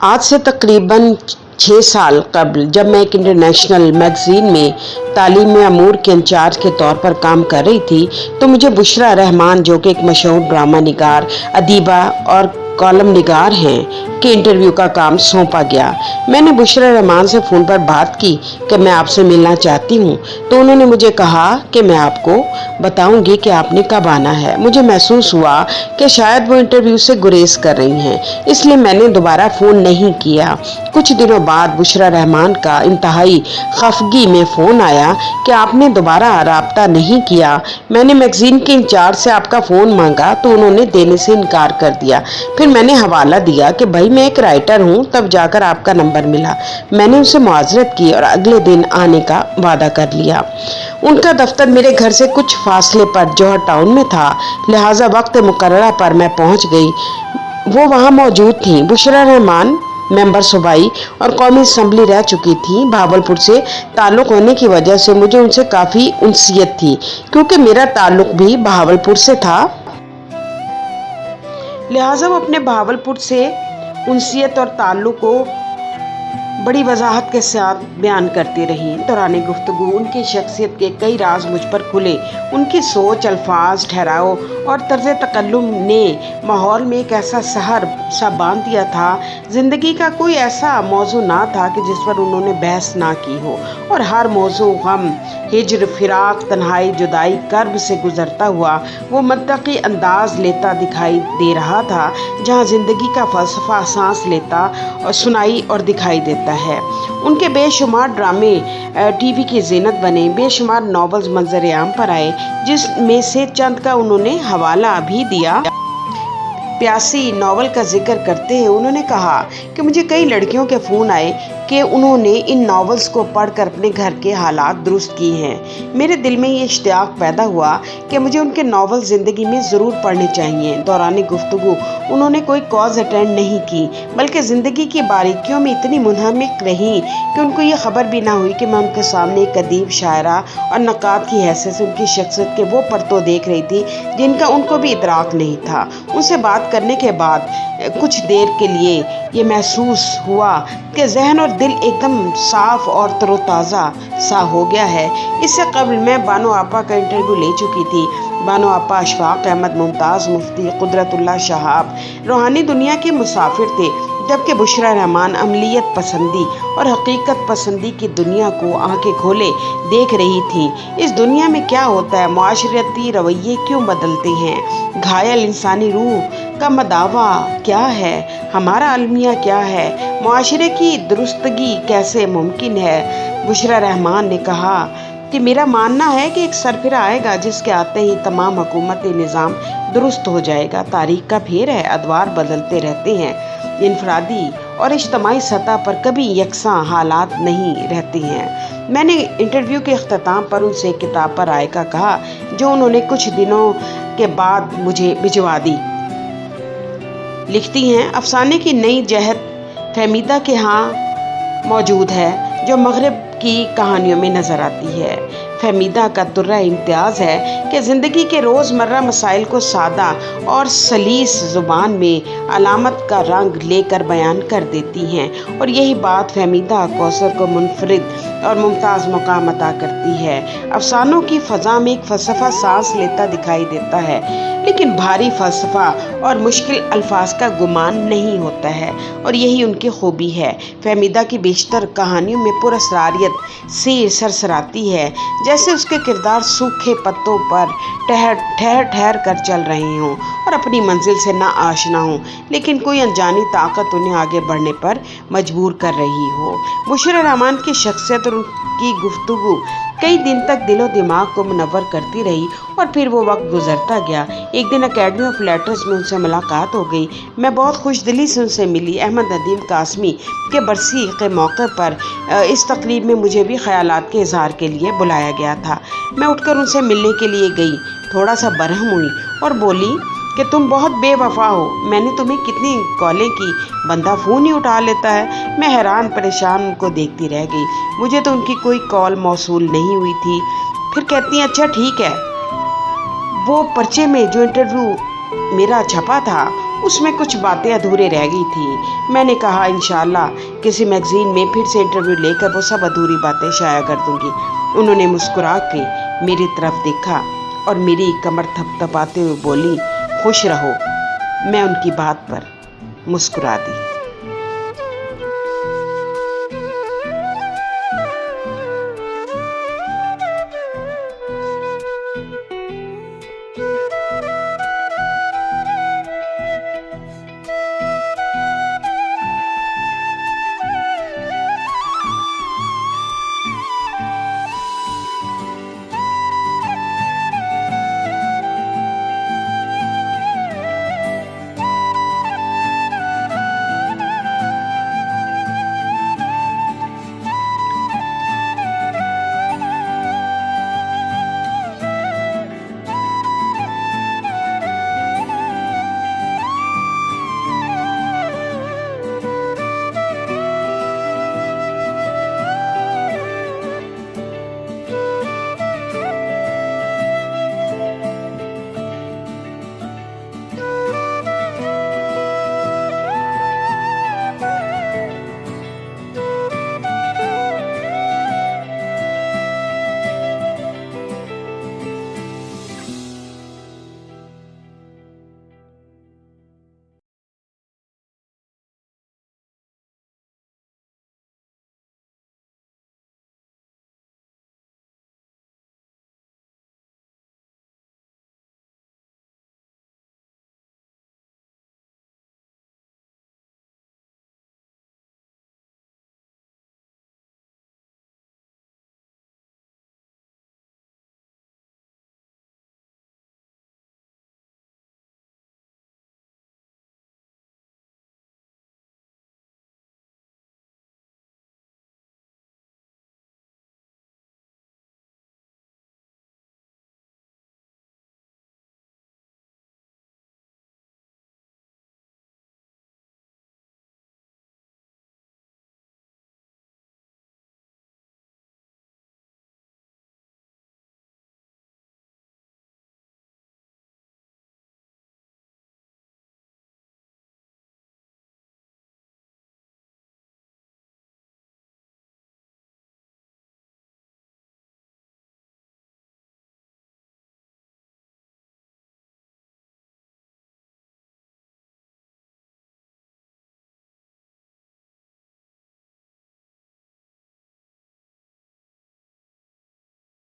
आज से तकरीबन 6 साल कबल जब मैं एक इंटरनेशनल मैगज़ीन में तालीम अमूर के इंचार्ज के तौर पर काम कर रही थी तो मुझे बुशरा रहमान, जो कि एक मशहूर ड्रामा निगार, अदीबा और कॉलम निगार हैं, के इंटरव्यू का काम सौंपा गया। मैंने बुशरा रहमान से फ़ोन पर बात की कि मैं आपसे मिलना चाहती हूँ, तो उन्होंने मुझे कहा कि मैं आपको बताऊंगी कि आपने कब आना है। मुझे महसूस हुआ कि शायद वो इंटरव्यू से गुरेज कर रही हैं, इसलिए मैंने दोबारा फ़ोन नहीं किया। कुछ दिनों बाद बुशरा रहमान का इंतहाई खफगी में फ़ोन आया कि आपने दोबारा राब्ता नहीं किया। मैंने मैगज़ीन के इंचार्ज से आपका फ़ोन मांगा तो उन्होंने देने से इनकार कर दिया। फिर मैंने हवाला दिया कि भाई मैं एक राइटर हूँ, तब जाकर आपका नंबर मिला। मैंने उनसे मुआज़रत की और अगले दिन आने का वादा कर लिया। उनका दफ्तर मेरे घर से कुछ फासले पर जौहर टाउन में था, लिहाजा वक्त मुकर्ररा पर मैं पहुंच गई। वो वहाँ मौजूद थी। बुशरा रहमान मेंबर सूबाई और कौमी असम्बली रह चुकी थी। भावलपुर से ताल्लुक़ होने की वजह से मुझे उनसे काफ़ी उनसियत थी, क्योंकि मेरा ताल्लुक़ भी भावलपुर से था। लिहाजा वो अपने भावलपुर से उनसियत और ताल्लुक़ को बड़ी वजाहत के साथ बयान करती रही। दौरान गुफ्तगू उनकी शख्सियत के कई राज मुझ पर खुले। उनकी सोच, अल्फाज, ठहराव और तर्ज तकल्लुम ने माहौल में एक ऐसा सहर सा बांध दिया था। ज़िंदगी का कोई ऐसा मौजू ना था कि जिस पर उन्होंने बहस ना की हो, और हर मौजू गम, हिज्र, फिराक, तन्हाई, जुदाई, कर्ब से गुजरता हुआ वो मंतकी अंदाज लेता दिखाई दे रहा था, जहाँ ज़िंदगी का फ़लसफ़ा सांस लेता और सुनाई और दिखाई देता है। उनके बेशुमार ड्रामे टीवी की ज़ीनत बने, बेशुमार नॉवेल्स मंजर आम पर आए, जिसमें से चंद का उन्होंने हवाला भी दिया। प्यासी नॉवल का जिक्र करते हैं उन्होंने कहा कि मुझे कई लड़कियों के फ़ोन आए कि उन्होंने इन नॉवेल्स को पढ़कर अपने घर के हालात दुरुस्त किए हैं। मेरे दिल में ये इश्तियाक पैदा हुआ कि मुझे उनके नॉवल ज़िंदगी में ज़रूर पढ़ने चाहिए। दौरान गुफ्तगू उन्होंने कोई कॉज अटेंड नहीं की, बल्कि ज़िंदगी की बारीकियों में इतनी मुनहमिक रहीं कि उनको ये खबर भी ना हुई कि मैं उनके सामने एक अदीब, शायरा और नक़ाद की हैसियत से उनकी शख्सियत के वो परतों देख रही थी जिनका उनको भी इदराक नहीं था। उनसे बात करने के बाद कुछ देर के लिए ये महसूस हुआ कि जहन और दिल एकदम साफ और तरोताज़ा सा हो गया है। इससे कबल मैं बानो आपा का इंटरव्यू ले चुकी थी। बानो आपा अशफाक अहमद, मुमताज़ मुफ्ती, कुदरतुल्लाह शहाब रूहानी दुनिया के मुसाफिर थे, जबकि बुशरा रहमान अमलियत पसंदी और हकीकत पसंदी की दुनिया को आंखें खोले देख रही थी। इस दुनिया में क्या होता है, मुआशरती रवैये क्यों बदलते हैं, घायल इंसानी रूह का मदावा क्या है, हमारा अलमिया क्या है, मुआशरे की दुरुस्तगी कैसे मुमकिन है। बुशरा रहमान ने कहा कि मेरा मानना है कि एक सरफिरा आएगा जिसके आते ही तमाम हुकूमती निज़ाम दुरुस्त हो जाएगा। तारीख का फेर है, अदवार बदलते रहते हैं, इनफरादी और इज्तमाई सतह पर कभी यकसां हालात नहीं रहते हैं। मैंने इंटरव्यू के अख्ताम पर उनसे एक किताब पर राय का कहा, जो उन्होंने कुछ दिनों के बाद मुझे भिजवा दी। लिखती हैं, अफसाने की नई जहत फहमीदा के यहाँ मौजूद है, जो मगरिब की कहानियों में नज़र आती है। फहमीदा का तुर्रा इम्तियाज़ है कि ज़िंदगी के रोज़मर्रा मसाइल को सादा और सलीस ज़ुबान में अलामत का रंग लेकर बयान कर देती हैं, और यही बात फहमीदा कौसर को मुनफरिद और मुमताज़ मुकाम अता करती है। अफसानों की फ़ज़ा में एक फ़लसफ़ा सांस लेता दिखाई देता है, लेकिन भारी फ़लसफ़ा और मुश्किल अल्फाज का गुमान नहीं होता है, और यही उनकी खूबी है। फहमीदा की बेशतर कहानियों में पुरअसरारियत से सरसराती है, जैसे उसके किरदार सूखे पत्तों पर ठहर कर चल रहे हों और अपनी मंजिल से ना आशना हों, लेकिन कोई अनजानी ताकत उन्हें आगे बढ़ने पर मजबूर कर रही हो। बुशरा रहमान की शख्सियत और उनकी गुफ्तगू कई दिन तक दिलो दिमाग को मुनव्वर करती रही, और फिर वो वक्त गुजरता गया। एक दिन अकेडमी ऑफ लेटर्स में उनसे मुलाकात हो गई। मैं बहुत खुश दिली से उनसे मिली। अहमद नदीम कासमी के बरसी के मौके पर इस तकरीब में मुझे भी ख्यालात के इजहार के लिए बुलाया गया था। मैं उठकर उनसे मिलने के लिए गई, थोड़ा सा बरहम हुई और बोली कि तुम बहुत बेवफा हो। मैंने तुम्हें कितनी कॉलें की, बंदा फ़ोन ही उठा लेता है। मैं हैरान परेशान उनको देखती रह गई। मुझे तो उनकी कोई कॉल मौसूल नहीं हुई थी। फिर कहती हैं, अच्छा ठीक है, वो पर्चे में जो इंटरव्यू मेरा छपा था اس میں کچھ باتیں ادھورے رہ گئی تھیں۔ میں نے کہا انشاءاللہ کسی میگزین میں پھر سے انٹرویو لے کر وہ سب ادھوری باتیں شائع کر دوں گی۔ انہوں نے مسکرا کے میری طرف دیکھا اور میری کمر تھپ تھپاتے ہوئے بولی، خوش رہو۔ میں ان کی بات پر مسکرا دی۔